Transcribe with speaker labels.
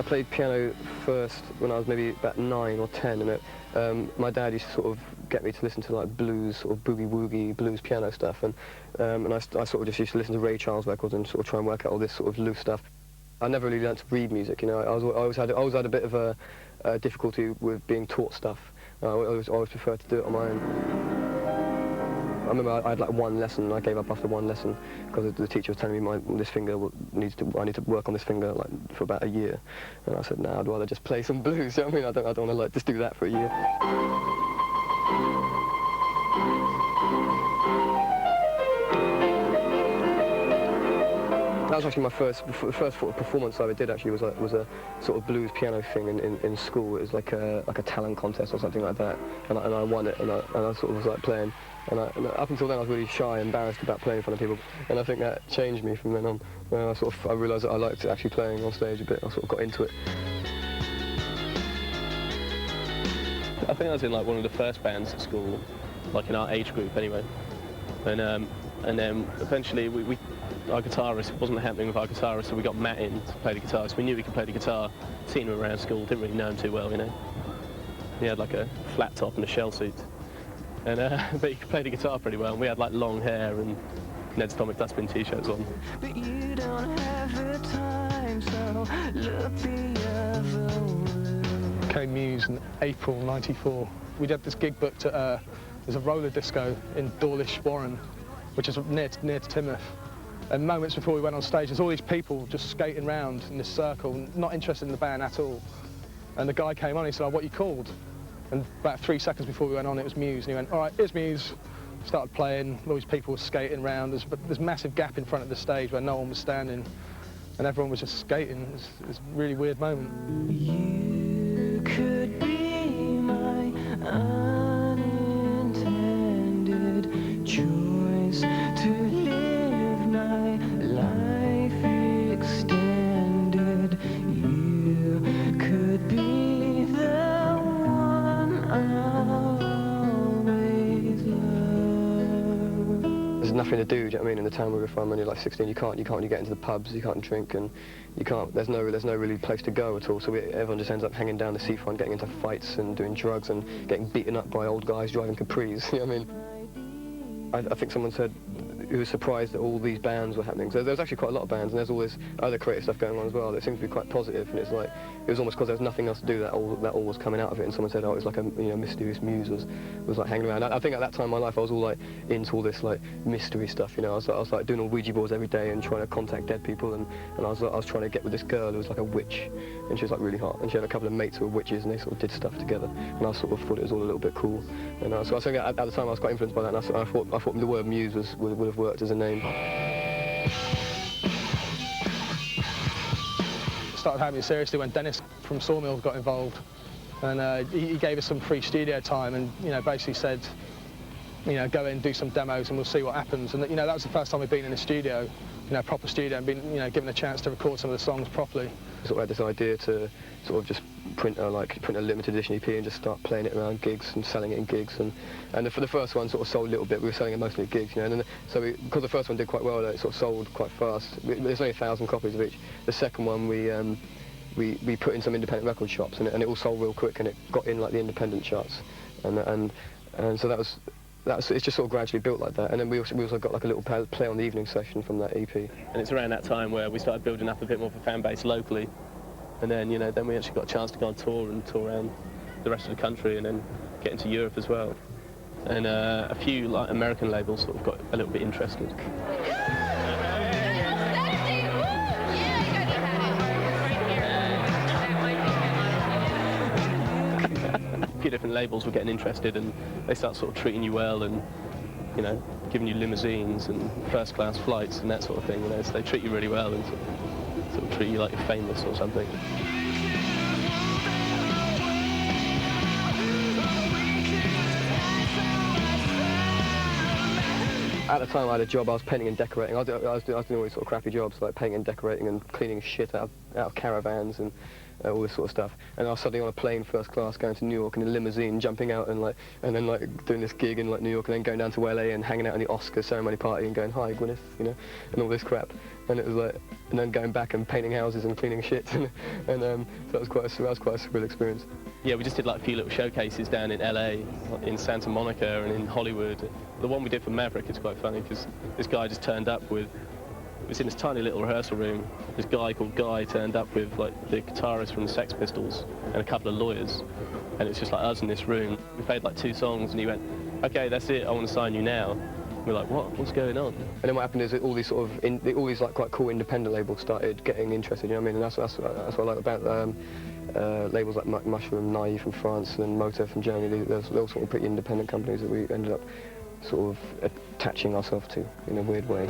Speaker 1: I played piano first when I was maybe about 9 or 10, and my dad used to sort of get me to listen to like blues, sort of boogie-woogie blues piano stuff, and I sort of just used to listen to Ray Charles records and sort of try and work out all this sort of loose stuff. I never really learned to read music, you know. I always had a bit of a difficulty with being taught stuff. I always preferred to do it on my own. I remember I had like one lesson, and I gave up after one lesson because the teacher was telling me I need to work on this finger like for about a year, and I said, no, I'd rather just play some blues. You know what I mean? I don't want to like just do that for a year. That was actually the first sort of performance I ever did. Actually, was a sort of blues piano thing in school. It was like a talent contest or something like that, and I won it, and I sort of was like playing. And up until then, I was really shy, embarrassed about playing in front of people, and I think that changed me from then on. When I realised that I liked actually playing on stage a bit. I sort of got into it.
Speaker 2: I think I was in like one of the first bands at school, like in our age group anyway, and then eventually our guitarist, it wasn't happening with our guitarist, so we got Matt in to play the guitar. So we knew he could play the guitar, seen him around school, didn't really know him too well, you know. He had like a flat top and a shell suit, and but he could play the guitar pretty well. And we had like long hair and Ned's Atomic Dustbin t-shirts on. But you don't have the time, so look the other way.
Speaker 3: Came Muse in April '94. We'd had this gig booked at there's a roller disco in Dawlish, Warren, which is near to Timoth. And moments before we went on stage, there's all these people just skating around in this circle, not interested in the band at all. And the guy came on, he said, oh, what you called? And about 3 seconds before we went on, it was Muse. And he went, all right, here's Muse. Started playing, all these people were skating around. There's a massive gap in front of the stage where no one was standing. And everyone was just skating. It was a really weird moment. You could be my unintended choice to live my life extended. You could be the one I'll always love.
Speaker 1: There's nothing to do, do you know what I mean, in the town we were from when you're like 16, you can't really get into the pubs, you can't drink, and there's no really place to go at all, so everyone just ends up hanging down the seafront, getting into fights and doing drugs and getting beaten up by old guys driving Capris, you know what I mean? I think someone said who was surprised that all these bands were happening. So there's actually quite a lot of bands, and there's all this other creative stuff going on as well that seems to be quite positive, and it's like, it was almost because there was nothing else to do that all was coming out of it, and someone said, oh, it was like a mysterious Muse was like hanging around. I think at that time in my life I was all like into all this like mystery stuff, you know. I was like doing all Ouija boards every day and trying to contact dead people, and I was trying to get with this girl who was like a witch, and she was like really hot, and she had a couple of mates who were witches, and they sort of did stuff together, and I sort of thought it was all a little bit cool, and so I think at the time I was quite influenced by that, and I thought the word Muse would have worked as a name.
Speaker 3: Started having it seriously when Dennis from Sawmill got involved, and he gave us some free studio time, and basically said, go in, do some demos, and we'll see what happens. And that was the first time we'd been in a studio, proper studio, and been given a chance to record some of the songs properly. Sort
Speaker 1: of had this idea to sort of just print a limited edition EP and just start playing it around gigs and selling it in gigs, and for the first one sort of sold a little bit. We were selling it mostly at gigs, and then, because the first one did quite well, it sort of sold quite fast. There's only 1,000 copies of each. The second one we put in some independent record shops, and it all sold real quick, and it got in like the independent charts, and so it's just sort of gradually built like that. And then we also got like a little play on the evening session from that EP.
Speaker 2: And it's around that time where we started building up a bit more of a fan base locally, and then then we actually got a chance to go on tour and tour around the rest of the country, and then get into Europe as well. And a few like American labels sort of got a little bit interested. A few different labels were getting interested, and they start sort of treating you well, and giving you limousines and first-class flights and that sort of thing. So they treat you really well and sort of treat you like you're famous or something.
Speaker 1: At the time I had a job, I was painting and decorating. I was doing all these sort of crappy jobs, like painting and decorating and cleaning shit out of caravans and all this sort of stuff. And I was suddenly on a plane first class going to New York in a limousine, jumping out and then doing this gig in like New York, and then going down to LA and hanging out in the Oscar ceremony party and going, hi Gwyneth, and all this crap. and it was like, and then going back and painting houses and cleaning shit, and so that was quite a surreal experience.
Speaker 2: Yeah, we just did like a few little showcases down in LA, in Santa Monica and in Hollywood. The one we did for Maverick is quite funny because this guy just turned up with, it was in this tiny little rehearsal room, this guy called Guy turned up with like the guitarist from the Sex Pistols and a couple of lawyers, and it's just like us in this room. We played like 2 songs and he went, okay, that's it, I want to sign you now. We're like, what? What's going on?
Speaker 1: And then what happened is that all these sort of, all these like quite cool independent labels started getting interested, you know what I mean? And that's what I like about labels like Mushroom, Naive from France and Motor from Germany. They're all sort of pretty independent companies that we ended up sort of attaching ourselves to in a weird way.